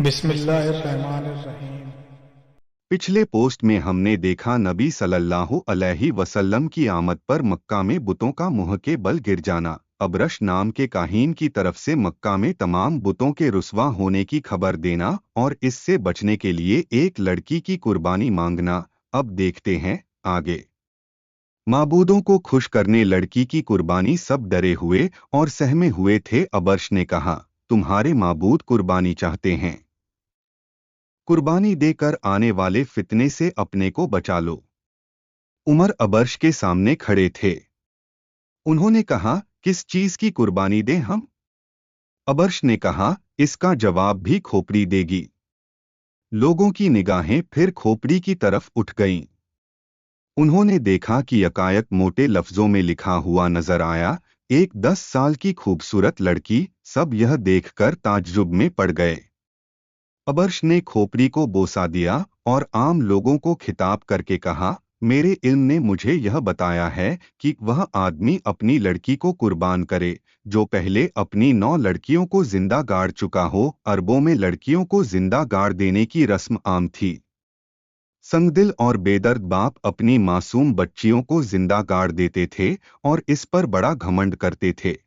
बिस्मिल्लाहिर्रहमानिर्रहीम। पिछले पोस्ट में हमने देखा नबी सल्लल्लाहु अलैहि वसल्लम की आमद पर मक्का में बुतों का मुंह के बल गिर जाना, अबरश नाम के काहीन की तरफ से मक्का में तमाम बुतों के रुस्वा होने की खबर देना और इससे बचने के लिए एक लड़की की कुर्बानी मांगना। अब देखते हैं आगे। माबूदों को खुश करने लड़की की कुर्बानी। सब डरे हुए और सहमे हुए थे। अबरश ने कहा, तुम्हारे माबूद कुर्बानी चाहते हैं, कुर्बानी देकर आने वाले फितने से अपने को बचा लो। उमर अबरश के सामने खड़े थे। उन्होंने कहा, किस चीज की कुर्बानी दें हम? अबरश ने कहा, इसका जवाब भी खोपड़ी देगी। लोगों की निगाहें फिर खोपड़ी की तरफ उठ गईं। उन्होंने देखा कि यकायक मोटे लफ्जों में लिखा हुआ नजर आया, एक 10 साल की खूबसूरत लड़की। सब यह देखकर ताज्जुब में पड़ गए। अबर्श ने खोपड़ी को बोसा दिया और आम लोगों को खिताब करके कहा, मेरे इल्म ने मुझे यह बताया है कि वह आदमी अपनी लड़की को कुर्बान करे जो पहले अपनी 9 लड़कियों को जिंदा गाड़ चुका हो। अरबों में लड़कियों को जिंदा गाड़ देने की रस्म आम थी। संगदिल और बेदर्द बाप अपनी मासूम बच्चियों को जिंदा गाड़ देते थे और इस पर बड़ा घमंड करते थे।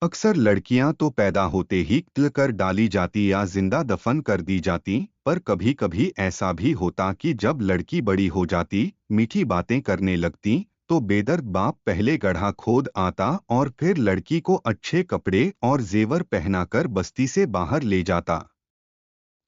अक्सर लड़कियां तो पैदा होते ही कत्ल कर डाली जाती या जिंदा दफन कर दी जाती, पर कभी कभी ऐसा भी होता कि जब लड़की बड़ी हो जाती, मीठी बातें करने लगती, तो बेदर्द बाप पहले गड्ढा खोद आता और फिर लड़की को अच्छे कपड़े और जेवर पहनाकर बस्ती से बाहर ले जाता।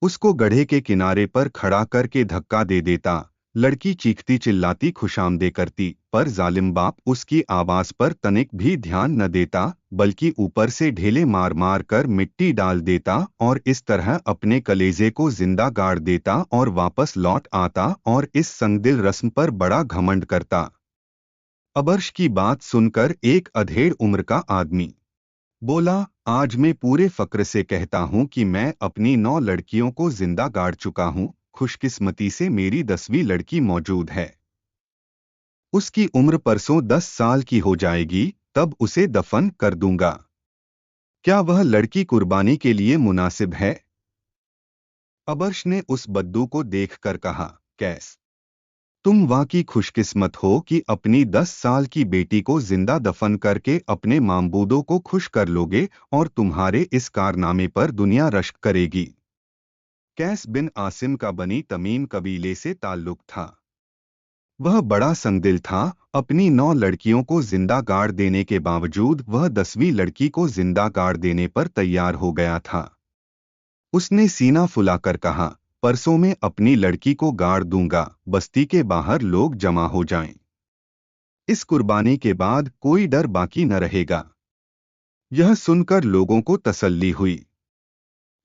उसको गड्ढे के किनारे पर खड़ा करके धक्का दे देता। लड़की चीखती चिल्लाती खुशामदे करती, पर जालिम बाप उसकी आवाज पर तनिक भी ध्यान न देता, बल्कि ऊपर से ढेले मार मार कर मिट्टी डाल देता और इस तरह अपने कलेजे को जिंदा गाड़ देता और वापस लौट आता और इस संगदिल रस्म पर बड़ा घमंड करता। अबर्श की बात सुनकर एक अधेड़ उम्र का आदमी बोला, आज मैं पूरे फक्र से कहता हूं कि मैं अपनी 9 लड़कियों को जिंदा गाड़ चुका हूं। खुशकिस्मती से मेरी 10वीं लड़की मौजूद है। उसकी उम्र परसों 10 साल की हो जाएगी, तब उसे दफन कर दूंगा। क्या वह लड़की कुर्बानी के लिए मुनासिब है? अबर्श ने उस बद्दू को देखकर कहा, कैस, तुम वाकई खुशकिस्मत हो कि अपनी 10 साल की बेटी को जिंदा दफन करके अपने मामबूदों को खुश कर लोगे और तुम्हारे इस कारनामे पर दुनिया रश्क करेगी। कैस बिन आसिम का बनी तमीम कबीले से ताल्लुक था। वह बड़ा संगदिल था। अपनी 9 लड़कियों को जिंदा गाड़ देने के बावजूद वह 10वीं लड़की को जिंदा गाड़ देने पर तैयार हो गया था। उसने सीना फुलाकर कहा, परसों में अपनी लड़की को गाड़ दूंगा, बस्ती के बाहर लोग जमा हो जाएं। इस कुर्बानी के बाद कोई डर बाकी न रहेगा। यह सुनकर लोगों को तसल्ली हुई।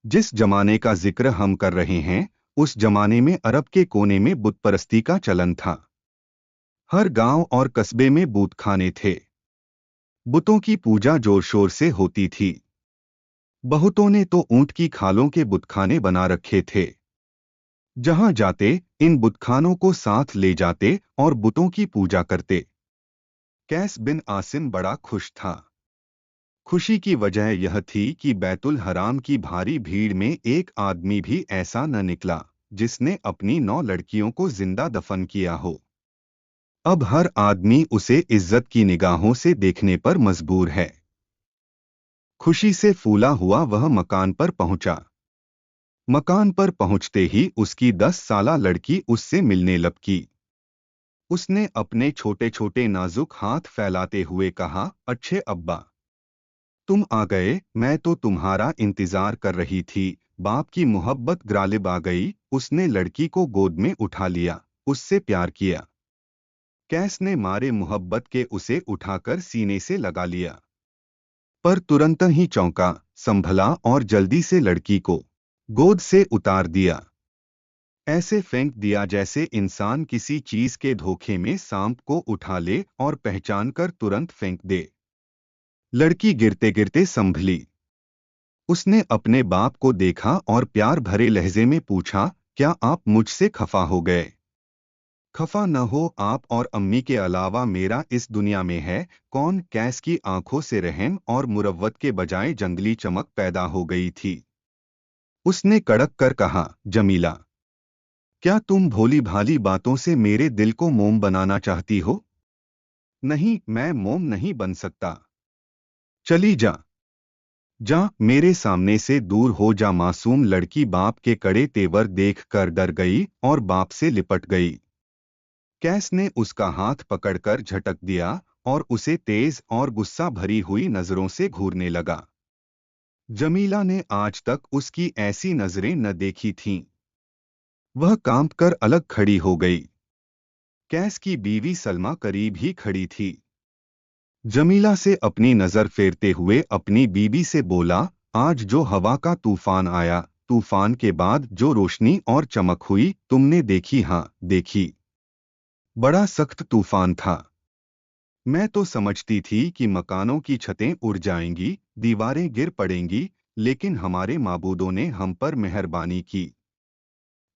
जिस जमाने का जिक्र हम कर रहे हैं, उस जमाने में अरब के कोने में बुत परस्ती का चलन था। हर गांव और कस्बे में बूतखाने थे। बुतों की पूजा जोर शोर से होती थी। बहुतों ने तो ऊंट की खालों के बुतखाने बना रखे थे। जहां जाते इन बुतखानों को साथ ले जाते और बुतों की पूजा करते। कैस बिन आसिम बड़ा खुश था। खुशी की वजह यह थी कि बैतुल हराम की भारी भीड़ में एक आदमी भी ऐसा न निकला जिसने अपनी 9 लड़कियों को जिंदा दफन किया हो। अब हर आदमी उसे इज्जत की निगाहों से देखने पर मजबूर है। खुशी से फूला हुआ वह मकान पर पहुंचा। मकान पर पहुंचते ही उसकी 10 साला लड़की उससे मिलने लपकी। उसने अपने छोटे छोटे नाजुक हाथ फैलाते हुए कहा, अच्छे अब्बा, तुम आ गए, मैं तो तुम्हारा इंतजार कर रही थी। बाप की मोहब्बत गालिब आ गई। उसने लड़की को गोद में उठा लिया, उससे प्यार किया। कैस ने मारे मोहब्बत के उसे उठाकर सीने से लगा लिया, पर तुरंत ही चौंका, संभला और जल्दी से लड़की को गोद से उतार दिया। ऐसे फेंक दिया जैसे इंसान किसी चीज के धोखे में सांप को उठा ले और पहचान कर तुरंत फेंक दे। लड़की गिरते गिरते संभली। उसने अपने बाप को देखा और प्यार भरे लहजे में पूछा, क्या आप मुझसे खफा हो गए? खफा न हो, आप और अम्मी के अलावा मेरा इस दुनिया में है कौन? कैस की आंखों से रहम और मुरव्वत के बजाय जंगली चमक पैदा हो गई थी। उसने कड़क कर कहा, जमीला, क्या तुम भोली भाली बातों से मेरे दिल को मोम बनाना चाहती हो? नहीं, मैं मोम नहीं बन सकता। चली जा, जा, मेरे सामने से दूर हो जा। मासूम लड़की बाप के कड़े तेवर देख कर डर गई और बाप से लिपट गई। कैस ने उसका हाथ पकड़कर झटक दिया और उसे तेज और गुस्सा भरी हुई नजरों से घूरने लगा। जमीला ने आज तक उसकी ऐसी नजरें न देखी थीं। वह कांप कर अलग खड़ी हो गई। कैस की बीवी सलमा करीब ही खड़ी थी। जमीला से अपनी नजर फेरते हुए अपनी बीवी से बोला, आज जो हवा का तूफान आया, तूफान के बाद जो रोशनी और चमक हुई, तुमने देखी? हाँ, देखी। बड़ा सख्त तूफान था। मैं तो समझती थी कि मकानों की छतें उड़ जाएंगी, दीवारें गिर पड़ेंगी, लेकिन हमारे माबूदों ने हम पर मेहरबानी की।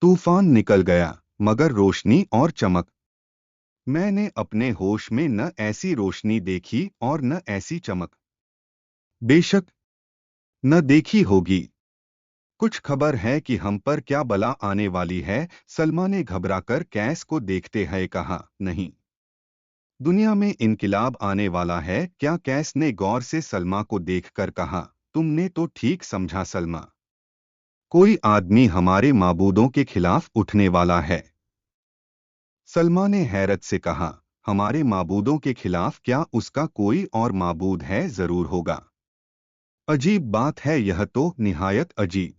तूफान निकल गया, मगर रोशनी और चमक, मैंने अपने होश में न ऐसी रोशनी देखी और न ऐसी चमक। बेशक न देखी होगी। कुछ खबर है कि हम पर क्या बला आने वाली है? सलमा ने घबराकर कैस को देखते हुए कहा, नहीं, दुनिया में इनकिलाब आने वाला है क्या? कैस ने गौर से सलमा को देखकर कहा, तुमने तो ठीक समझा सलमा। कोई आदमी हमारे माबूदों के खिलाफ उठने वाला है। सलमा ने हैरत से कहा, हमारे माबूदों के खिलाफ? क्या उसका कोई और माबूद है? जरूर होगा। अजीब बात है, यह तो निहायत अजीब।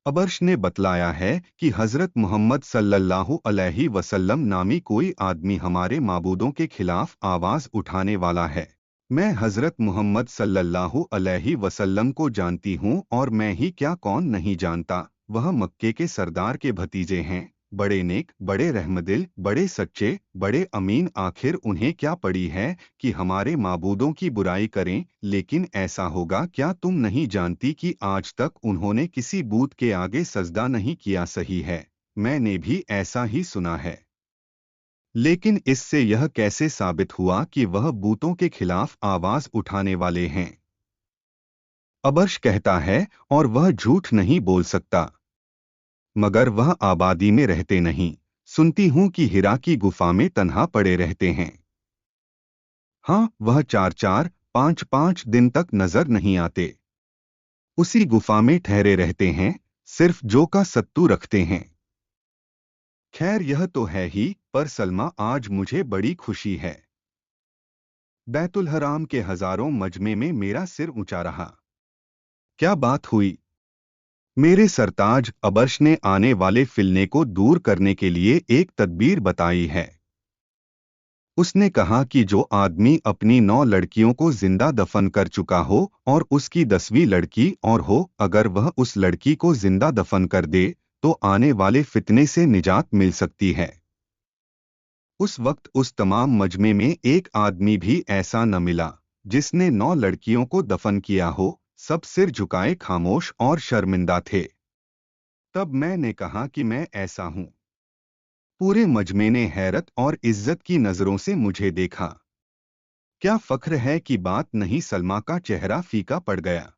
अबर्श ने बतलाया है कि हजरत मोहम्मद सल्लल्लाहु अलैहि वसल्लम नामी कोई आदमी हमारे माबूदों के खिलाफ आवाज उठाने वाला है। मैं हजरत मोहम्मद सल्लल्लाहु अलैहि वसल्लम को जानती हूँ, और मैं ही क्या, कौन नहीं जानता। वह मक्के के सरदार के भतीजे हैं, बड़े नेक, बड़े रहमदिल, बड़े सच्चे, बड़े अमीन। आखिर उन्हें क्या पड़ी है कि हमारे माबूदों की बुराई करें? लेकिन ऐसा होगा क्या? तुम नहीं जानती कि आज तक उन्होंने किसी बूत के आगे सजदा नहीं किया? सही है, मैंने भी ऐसा ही सुना है। लेकिन इससे यह कैसे साबित हुआ कि वह बूतों के खिलाफ आवाज उठाने वाले हैं? अबर्श कहता है, और वह झूठ नहीं बोल सकता। मगर वह आबादी में रहते नहीं। सुनती हूं कि हिरा की गुफा में तन्हा पड़े रहते हैं। हाँ, वह 4-4, 5-5 दिन तक नजर नहीं आते। उसी गुफा में ठहरे रहते हैं, सिर्फ जो का सत्तू रखते हैं। खैर, यह तो है ही, पर सलमा, आज मुझे बड़ी खुशी है। बैतुल हराम के हजारों मजमे में मेरा सिर ऊंचा रहा। क्या बात हुई? मेरे सरताज, अबर्श ने आने वाले फिल्ने को दूर करने के लिए एक तदबीर बताई है। उसने कहा कि जो आदमी अपनी 9 लड़कियों को जिंदा दफन कर चुका हो और उसकी 10वीं लड़की और हो, अगर वह उस लड़की को जिंदा दफन कर दे तो आने वाले फितने से निजात मिल सकती है। उस वक्त उस तमाम मजमे में एक आदमी भी ऐसा न मिला जिसने 9 लड़कियों को दफन किया हो। सब सिर झुकाए खामोश और शर्मिंदा थे। तब मैंने कहा कि मैं ऐसा हूं। पूरे मजमे ने हैरत और इज्जत की नजरों से मुझे देखा। क्या फख्र है कि बात नहीं? सलमा का चेहरा फीका पड़ गया।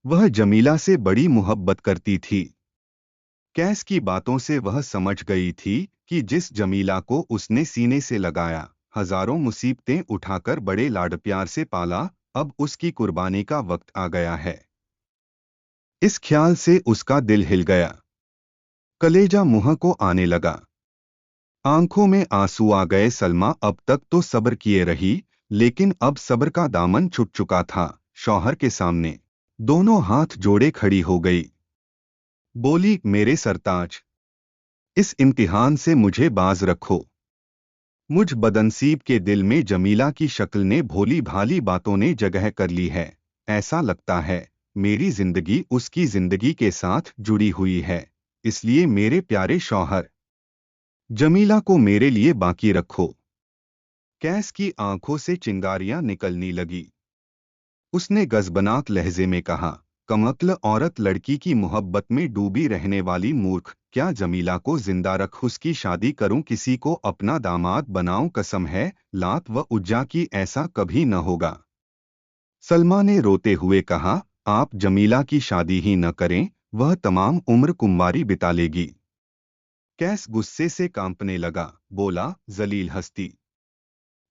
वह जमीला से बड़ी मोहब्बत करती थी। कैस की बातों से वह समझ गई थी कि जिस जमीला को उसने सीने से लगाया, हजारों मुसीबतें उठाकर बड़े लाड प्यार से पाला, अब उसकी कुर्बानी का वक्त आ गया है। इस ख्याल से उसका दिल हिल गया। कलेजा मुंह को आने लगा। आंखों में आंसू आ गए। सलमा अब तक तो सब्र किए रही, लेकिन अब सब्र का दामन छूट चुका था। शौहर के सामने दोनों हाथ जोड़े खड़ी हो गई। बोली, मेरे सरताज, इस इम्तिहान से मुझे बाज रखो। मुझ बदनसीब के दिल में जमीला की शक्ल ने भोली भाली बातों ने जगह कर ली है। ऐसा लगता है मेरी जिंदगी उसकी जिंदगी के साथ जुड़ी हुई है। इसलिए मेरे प्यारे शौहर, जमीला को मेरे लिए बाकी रखो। कैस की आंखों से चिंगारियां निकलने लगी। उसने गजबनाक लहजे में कहा, कमअक्ल औरत, लड़की की मोहब्बत में डूबी रहने वाली मूर्ख, क्या जमीला को जिंदा रख उसकी शादी करूं, किसी को अपना दामाद बनाऊं? कसम है लात व उज्जा की, ऐसा कभी न होगा। सलमा ने रोते हुए कहा, आप जमीला की शादी ही न करें वह तमाम उम्र कुंवारी बिता लेगी। कैस गुस्से से कांपने लगा, बोला, जलील हस्ती,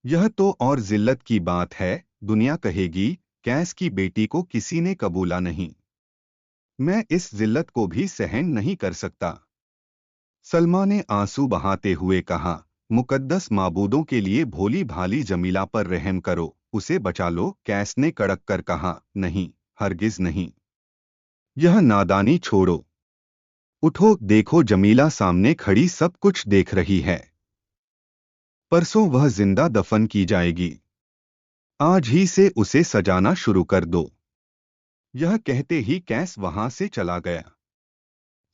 यह तो और जिल्लत की बात है। दुनिया कहेगी कैस की बेटी को किसी ने कबूला नहीं। मैं इस जिल्लत को भी सहन नहीं कर सकता। सलमा ने आंसू बहाते हुए कहा, मुकद्दस माबूदों के लिए भोली भाली जमीला पर रहम करो, उसे बचा लो। कैस ने कड़क कर कहा, नहीं, हरगिज नहीं। यह नादानी छोड़ो। उठो, देखो जमीला सामने खड़ी सब कुछ देख रही है। परसों वह जिंदा दफन की जाएगी। आज ही से उसे सजाना शुरू कर दो। यह कहते ही कैस वहां से चला गया।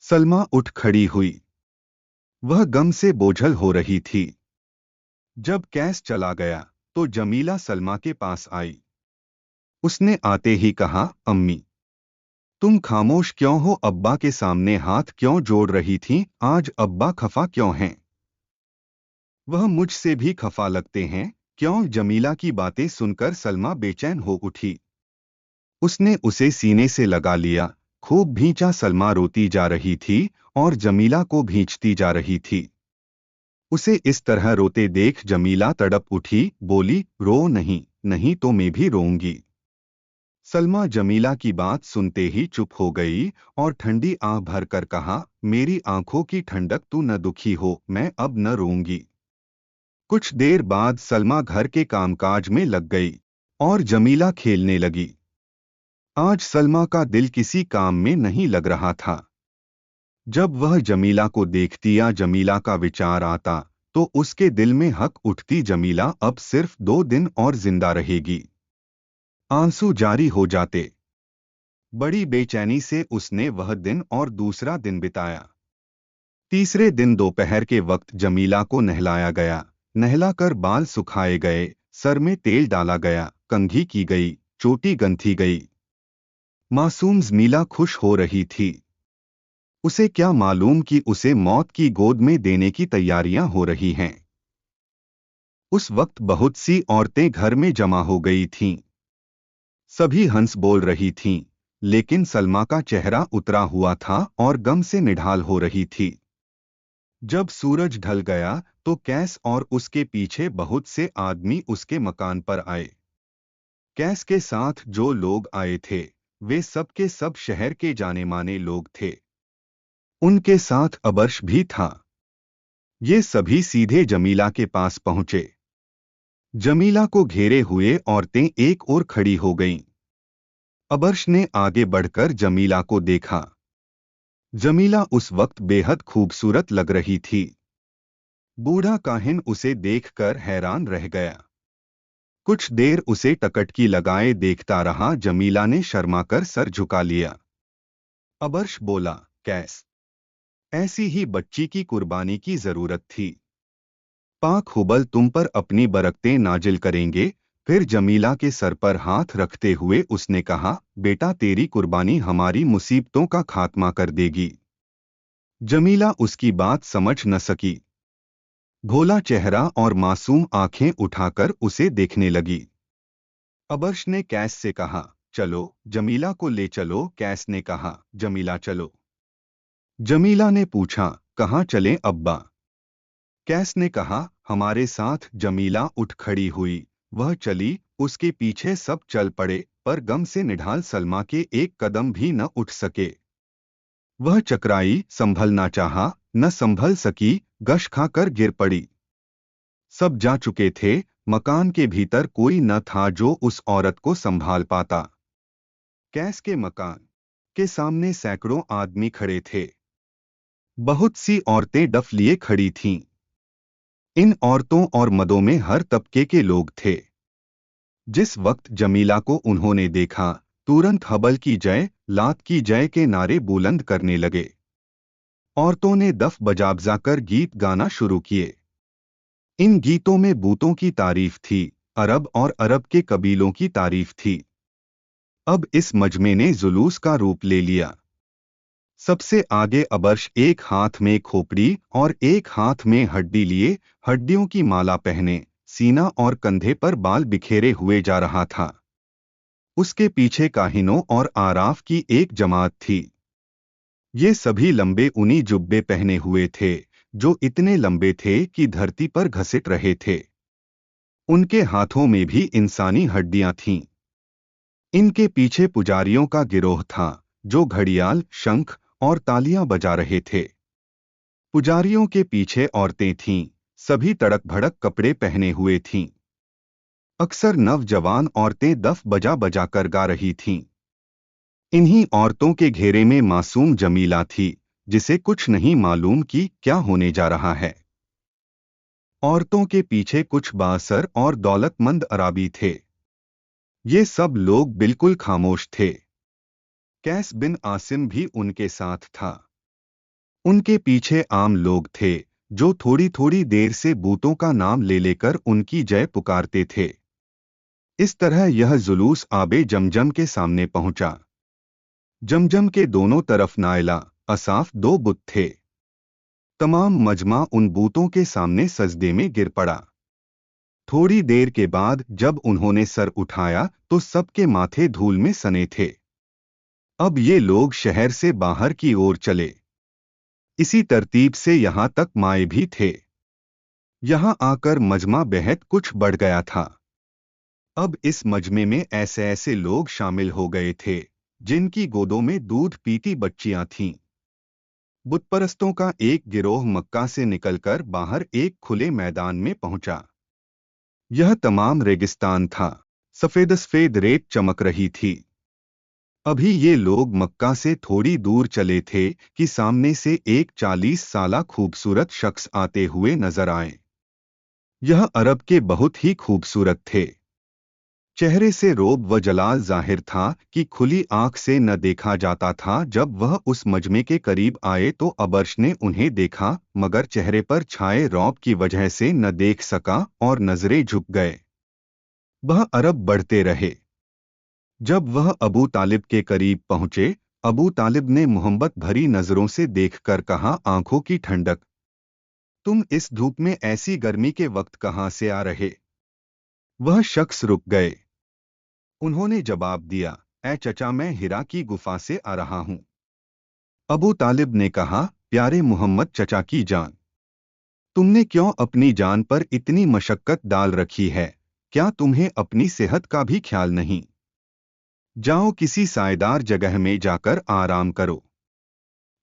सलमा उठ खड़ी हुई। वह गम से बोझल हो रही थी। जब कैस चला गया तो जमीला सलमा के पास आई। उसने आते ही कहा, अम्मी, तुम खामोश क्यों हो? अब्बा के सामने हाथ क्यों जोड़ रही थीं? आज अब्बा खफा क्यों हैं? वह मुझसे भी खफा लगते हैं। क्यों? जमीला की बातें सुनकर सलमा बेचैन हो उठी। उसने उसे सीने से लगा लिया। खूब भींचा। सलमा रोती जा रही थी और जमीला को भींचती जा रही थी। उसे इस तरह रोते देख जमीला तड़प उठी, बोली, रो नहीं, नहीं तो मैं भी रोऊंगी। सलमा जमीला की बात सुनते ही चुप हो गई और ठंडी आंख भरकर कहा, मेरी आंखों की ठंडक, तू न दुखी हो, मैं अब न रोऊंगी। कुछ देर बाद सलमा घर के कामकाज में लग गई और जमीला खेलने लगी। आज सलमा का दिल किसी काम में नहीं लग रहा था। जब वह जमीला को देखती या जमीला का विचार आता तो उसके दिल में हक उठती, जमीला अब सिर्फ 2 दिन और जिंदा रहेगी। आंसू जारी हो जाते। बड़ी बेचैनी से उसने वह दिन और दूसरा दिन बिताया। तीसरे दिन दोपहर के वक्त जमीला को नहलाया गया। नहलाकर बाल सुखाए गए, सर में तेल डाला गया, कंघी की गई, चोटी गंथी गई। मासूम जमीला खुश हो रही थी। उसे क्या मालूम कि उसे मौत की गोद में देने की तैयारियां हो रही हैं। उस वक्त बहुत सी औरतें घर में जमा हो गई थीं। सभी हंस बोल रही थीं, लेकिन सलमा का चेहरा उतरा हुआ था और गम से निढाल हो रही थी। जब सूरज ढल गया तो कैस और उसके पीछे बहुत से आदमी उसके मकान पर आए। कैस के साथ जो लोग आए थे वे सब के सब शहर के जाने माने लोग थे। उनके साथ अबर्श भी था। ये सभी सीधे जमीला के पास पहुंचे। जमीला को घेरे हुए औरतें एक ओर खड़ी हो गईं। अबर्श ने आगे बढ़कर जमीला को देखा। जमीला उस वक्त बेहद खूबसूरत लग रही थी। बूढ़ा काहिन उसे देखकर हैरान रह गया। कुछ देर उसे टकटकी लगाए देखता रहा। जमीला ने शर्माकर सर झुका लिया। अबर्श बोला, कैस, ऐसी ही बच्ची की कुर्बानी की जरूरत थी। पाक हुबल तुम पर अपनी बरकतें नाजिल करेंगे। फिर जमीला के सर पर हाथ रखते हुए उसने कहा, बेटा, तेरी कुर्बानी हमारी मुसीबतों का खात्मा कर देगी। जमीला उसकी बात समझ न सकी। भोला चेहरा और मासूम आंखें उठाकर उसे देखने लगी। अबर्श ने कैस से कहा, चलो, जमीला को ले चलो। कैस ने कहा, जमीला चलो। जमीला ने पूछा, कहाँ चलें अब्बा? कैस ने कहा, हमारे साथ। जमीला उठ खड़ी हुई। वह चली। उसके पीछे सब चल पड़े, पर गम से निढाल सलमा के एक कदम भी न उठ सके। वह चकराई, संभलना चाहा, न संभल सकी, गश खाकर गिर पड़ी। सब जा चुके थे। मकान के भीतर कोई न था जो उस औरत को संभाल पाता। कैस के मकान के सामने सैकड़ों आदमी खड़े थे। बहुत सी औरतें डफ लिए खड़ी थीं। इन औरतों और मर्दों में हर तबके के लोग थे। जिस वक्त जमीला को उन्होंने देखा, तुरंत हबल की जय, लात की जय के नारे बुलंद करने लगे। औरतों ने दफ बजाकर गीत गाना शुरू किए। इन गीतों में बूतों की तारीफ थी, अरब और अरब के कबीलों की तारीफ थी। अब इस मजमे ने जुलूस का रूप ले लिया। सबसे आगे अबर्श एक हाथ में खोपड़ी और एक हाथ में हड्डी लिए, हड्डियों की माला पहने, सीना और कंधे पर बाल बिखेरे हुए जा रहा था। उसके पीछे काहिनों और आराफ की एक जमात थी। ये सभी लंबे ऊनी जुब्बे पहने हुए थे, जो इतने लंबे थे कि धरती पर घसीट रहे थे। उनके हाथों में भी इंसानी हड्डियां थीं। इनके पीछे पुजारियों का गिरोह था, जो घड़ियाल, शंख और तालियां बजा रहे थे। पुजारियों के पीछे औरतें थीं, सभी तड़क भड़क कपड़े पहने हुए थीं। अक्सर नवजवान औरतें दफ बजा बजा कर गा रही थीं। इन्हीं औरतों के घेरे में मासूम जमीला थी, जिसे कुछ नहीं मालूम कि क्या होने जा रहा है। औरतों के पीछे कुछ बासर और दौलतमंद अराबी थे। ये सब लोग बिल्कुल खामोश थे। कैस बिन आसिम भी उनके साथ था। उनके पीछे आम लोग थे, जो थोड़ी थोड़ी देर से बूतों का नाम ले लेकर उनकी जय पुकारते थे। इस तरह यह जुलूस आबे जमजम के सामने पहुंचा। जमजम के दोनों तरफ नायला, असाफ दो बुत थे। तमाम मजमा उन बूतों के सामने सजदे में गिर पड़ा। थोड़ी देर के बाद जब उन्होंने सर उठाया तो सबके माथे धूल में सने थे। अब ये लोग शहर से बाहर की ओर चले। इसी तरतीब से यहां तक माए भी थे। यहां आकर मजमा बेहद कुछ बढ़ गया था। अब इस मजमे में ऐसे ऐसे लोग शामिल हो गए थे, जिनकी गोदों में दूध पीती बच्चियां थीं। बुतपरस्तों का एक गिरोह मक्का से निकलकर बाहर एक खुले मैदान में पहुंचा। यह तमाम रेगिस्तान था। सफेद सफेद रेत चमक रही थी। अभी ये लोग मक्का से थोड़ी दूर चले थे कि सामने से एक 40 साला खूबसूरत शख्स आते हुए नजर आए। यह अरब के बहुत ही खूबसूरत थे। चेहरे से रोब व जलाल जाहिर था कि खुली आंख से न देखा जाता था। जब वह उस मजमे के करीब आए तो अबर्श ने उन्हें देखा, मगर चेहरे पर छाए रौब की वजह से न देख सका और नजरें झुक गए। वह अरब बढ़ते रहे। जब वह अबू तालिब के करीब पहुंचे, अबू तालिब ने मोहब्बत भरी नजरों से देखकर कहा, आंखों की ठंडक, तुम इस धूप में ऐसी गर्मी के वक्त कहां से आ रहे? वह शख्स रुक गए। उन्होंने जवाब दिया, ऐ चचा, मैं हिरा की गुफा से आ रहा हूं। अबू तालिब ने कहा, प्यारे मोहम्मद चचा की जान, तुमने क्यों अपनी जान पर इतनी मशक्कत डाल रखी है? क्या तुम्हें अपनी सेहत का भी ख्याल नहीं? जाओ किसी सायेदार जगह में जाकर आराम करो।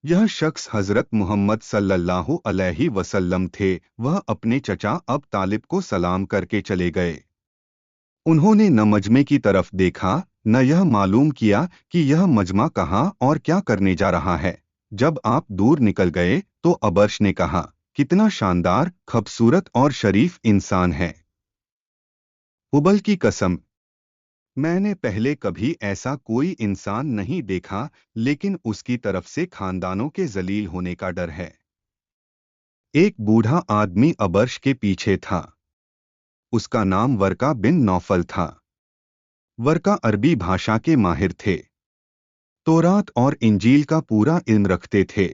यह शख्स हजरत मोहम्मद सल्लल्लाहु अलैहि वसल्लम थे। वह अपने चचा अब तालिब को सलाम करके चले गए। उन्होंने न मजमे की तरफ देखा, न यह मालूम किया कि यह मजमा कहाँ और क्या करने जा रहा है। जब आप दूर निकल गए तो अबर्श ने कहा, कितना शानदार, खूबसूरत और शरीफ इंसान है। हुबल की कसम, मैंने पहले कभी ऐसा कोई इंसान नहीं देखा, लेकिन उसकी तरफ से खानदानों के जलील होने का डर है। एक बूढ़ा आदमी अबर्श के पीछे था। उसका नाम वर्का बिन नौफल था। वर्का अरबी भाषा के माहिर थे। तौरात और इंजील का पूरा इल्म रखते थे।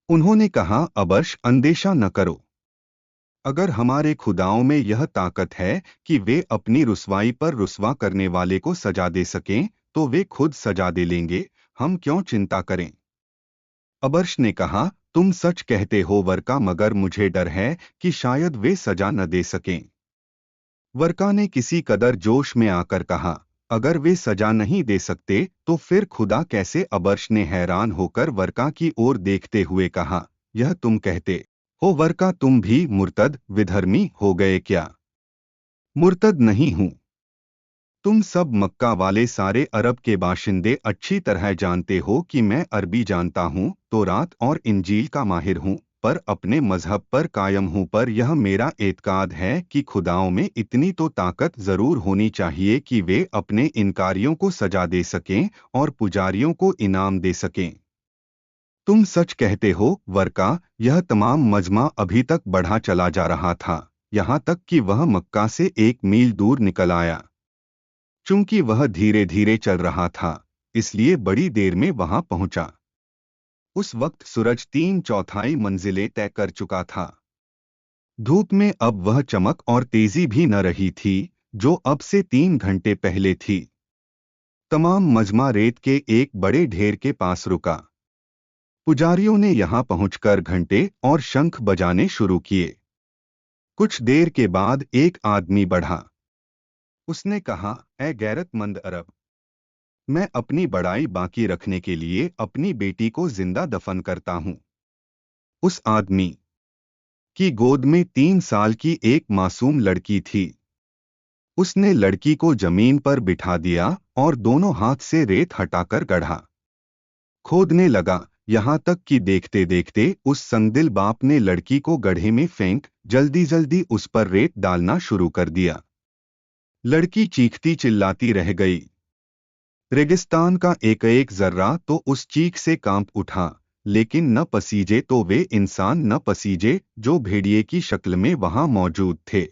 उन्होंने कहा, अबर्श, अंदेशा न करो। अगर हमारे खुदाओं में यह ताकत है कि वे अपनी रुसवाई पर रुसवा करने वाले को सजा दे सकें, तो वे खुद सजा दे लेंगे। हम क्यों चिंता करें? अबर्श ने कहा, तुम सच कहते हो वर्का, मगर मुझे डर है कि शायद वे सजा न दे सकें। वर्का ने किसी कदर जोश में आकर कहा, अगर वे सजा नहीं दे सकते तो फिर खुदा कैसे? अबर्श ने हैरान होकर वर्का की ओर देखते हुए कहा, यह तुम कहते हो वर्का, तुम भी मुर्तद, विधर्मी हो गए क्या? मुर्तद नहीं हूं। तुम सब मक्का वाले सारे अरब के बाशिंदे अच्छी तरह जानते हो कि मैं अरबी जानता हूँ, तौरात और इंजील का माहिर हूँ, पर अपने मजहब पर कायम हूँ। पर यह मेरा एतकाद है कि खुदाओं में इतनी तो ताकत जरूर होनी चाहिए कि वे अपने इनकारियों को सजा दे सकें और पुजारियों को इनाम दे सकें। तुम सच कहते हो वर्का। यह तमाम मजमा अभी तक बढ़ा चला जा रहा था, यहाँ तक कि वह मक्का से 1 मील दूर निकल आया। चूंकि वह धीरे धीरे चल रहा था, इसलिए बड़ी देर में वहां पहुंचा। उस वक्त सूरज 3/4 मंजिलें तय कर चुका था। धूप में अब वह चमक और तेजी भी न रही थी, जो अब से 3 घंटे पहले थी। तमाम मजमा रेत के एक बड़े ढेर के पास रुका। पुजारियों ने यहाँ पहुंचकर घंटे और शंख बजाने शुरू किए। कुछ देर के बाद एक आदमी बढ़ा। उसने कहा, ए गैरतमंद अरब, मैं अपनी बड़ाई बाकी रखने के लिए अपनी बेटी को जिंदा दफन करता हूं। उस आदमी की गोद में 3 साल की एक मासूम लड़की थी। उसने लड़की को जमीन पर बिठा दिया और दोनों हाथ से रेत हटाकर गड्ढा खोदने लगा, यहाँ तक कि देखते देखते उस संगदिल बाप ने लड़की को गड्ढे में फेंक जल्दी जल्दी उस पर रेत डालना शुरू कर दिया। लड़की चीखती चिल्लाती रह गई। रेगिस्तान का एक एक जर्रा तो उस चीख से कांप उठा, लेकिन न पसीजे तो वे इंसान न पसीजे जो भेड़िए की शक्ल में वहां मौजूद थे।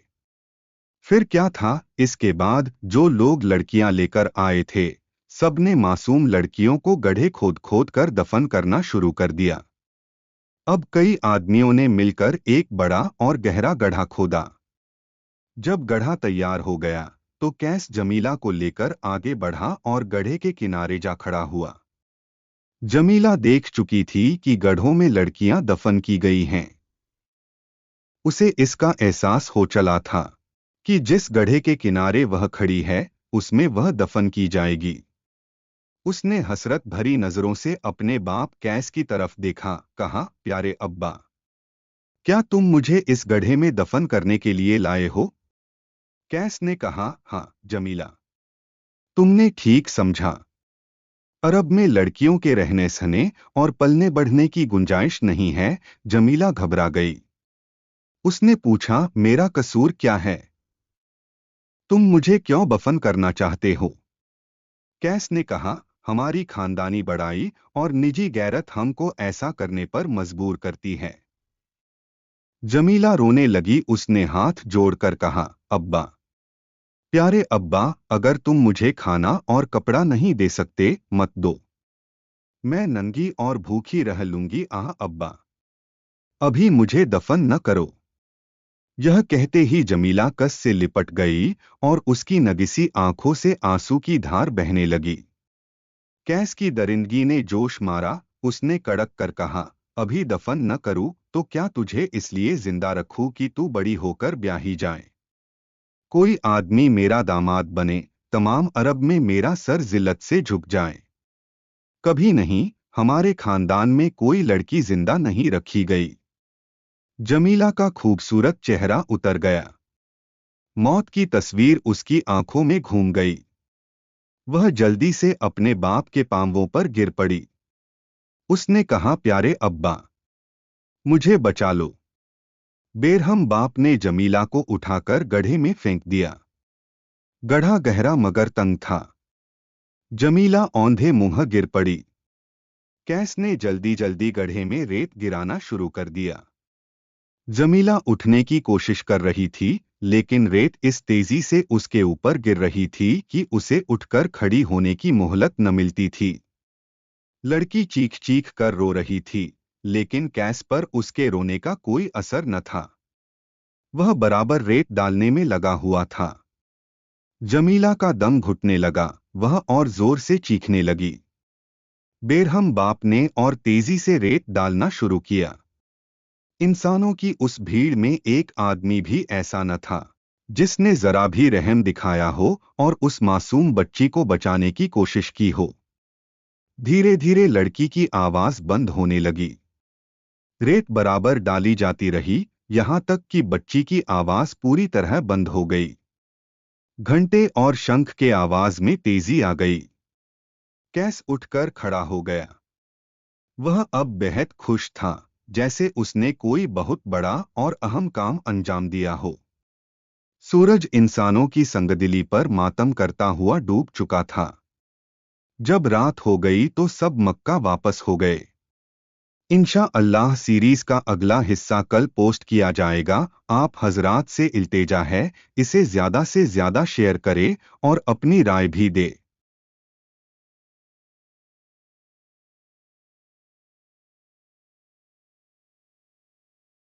फिर क्या था, इसके बाद जो लोग लड़कियां लेकर आए थे, सबने मासूम लड़कियों को गड्ढे खोद खोद कर दफन करना शुरू कर दिया। अब कई आदमियों ने मिलकर एक बड़ा और गहरा गड्ढा खोदा। जब गड्ढा तैयार हो गया तो कैस जमीला को लेकर आगे बढ़ा और गड्ढे के किनारे जा खड़ा हुआ। जमीला देख चुकी थी कि गड्ढों में लड़कियां दफन की गई हैं। उसे इसका एहसास हो चला था कि जिस गड्ढे के किनारे वह खड़ी है उसमें वह दफन की जाएगी। उसने हसरत भरी नजरों से अपने बाप कैस की तरफ देखा, कहा, प्यारे अब्बा, क्या तुम मुझे इस गड्ढे में दफन करने के लिए लाए हो? कैस ने कहा, हाँ जमीला, तुमने ठीक समझा। अरब में लड़कियों के रहने सहने और पलने बढ़ने की गुंजाइश नहीं है। जमीला घबरा गई। उसने पूछा, मेरा कसूर क्या है? तुम मुझे क्यों दफन करना चाहते हो? कैस ने कहा, हमारी खानदानी बड़ाई और निजी गैरत हमको ऐसा करने पर मजबूर करती है। जमीला रोने लगी। उसने हाथ जोड़कर कहा, अब्बा, प्यारे अब्बा, अगर तुम मुझे खाना और कपड़ा नहीं दे सकते मत दो। मैं नंगी और भूखी रह लूंगी। अब्बा, अभी मुझे दफन न करो। यह कहते ही जमीला कस से लिपट गई और उसकी नगिसी आंखों से आंसू की धार बहने लगी। कैस की दरिंदगी ने जोश मारा। उसने कड़क कर कहा, अभी दफन न करूं तो क्या तुझे इसलिए जिंदा रखूं कि तू बड़ी होकर ब्याही जाए, कोई आदमी मेरा दामाद बने, तमाम अरब में मेरा सर जिल्लत से झुक जाए? कभी नहीं, हमारे खानदान में कोई लड़की जिंदा नहीं रखी गई। जमीला का खूबसूरत चेहरा उतर गया। मौत की तस्वीर उसकी आंखों में घूम गई। वह जल्दी से अपने बाप के पांवों पर गिर पड़ी। उसने कहा, प्यारे अब्बा, मुझे बचा लो। बेरहम बाप ने जमीला को उठाकर गड्ढे में फेंक दिया। गड्ढा गहरा मगर तंग था। जमीला औंधे मुंह गिर पड़ी। कैस ने जल्दी जल्दी गड्ढे में रेत गिराना शुरू कर दिया। जमीला उठने की कोशिश कर रही थी, लेकिन रेत इस तेजी से उसके ऊपर गिर रही थी कि उसे उठकर खड़ी होने की मोहलत न मिलती थी। लड़की चीख चीख कर रो रही थी, लेकिन कैस पर उसके रोने का कोई असर न था। वह बराबर रेत डालने में लगा हुआ था। जमीला का दम घुटने लगा। वह और जोर से चीखने लगी। बेरहम बाप ने और तेजी से रेत डालना शुरू किया। इंसानों की उस भीड़ में एक आदमी भी ऐसा न था जिसने जरा भी रहम दिखाया हो और उस मासूम बच्ची को बचाने की कोशिश की हो। धीरे धीरे लड़की की आवाज बंद होने लगी। रेत बराबर डाली जाती रही, यहां तक कि बच्ची की आवाज पूरी तरह बंद हो गई। घंटे और शंख के आवाज में तेजी आ गई। कैस उठकर खड़ा हो गया। वह अब बेहद खुश था, जैसे उसने कोई बहुत बड़ा और अहम काम अंजाम दिया हो। सूरज इंसानों की संगदिली पर मातम करता हुआ डूब चुका था। जब रात हो गई तो सब मक्का वापस हो गए। इंशा अल्लाह सीरीज का अगला हिस्सा कल पोस्ट किया जाएगा। आप हजरात से इल्तेजा है, इसे ज्यादा से ज्यादा शेयर करें और अपनी राय भी दे।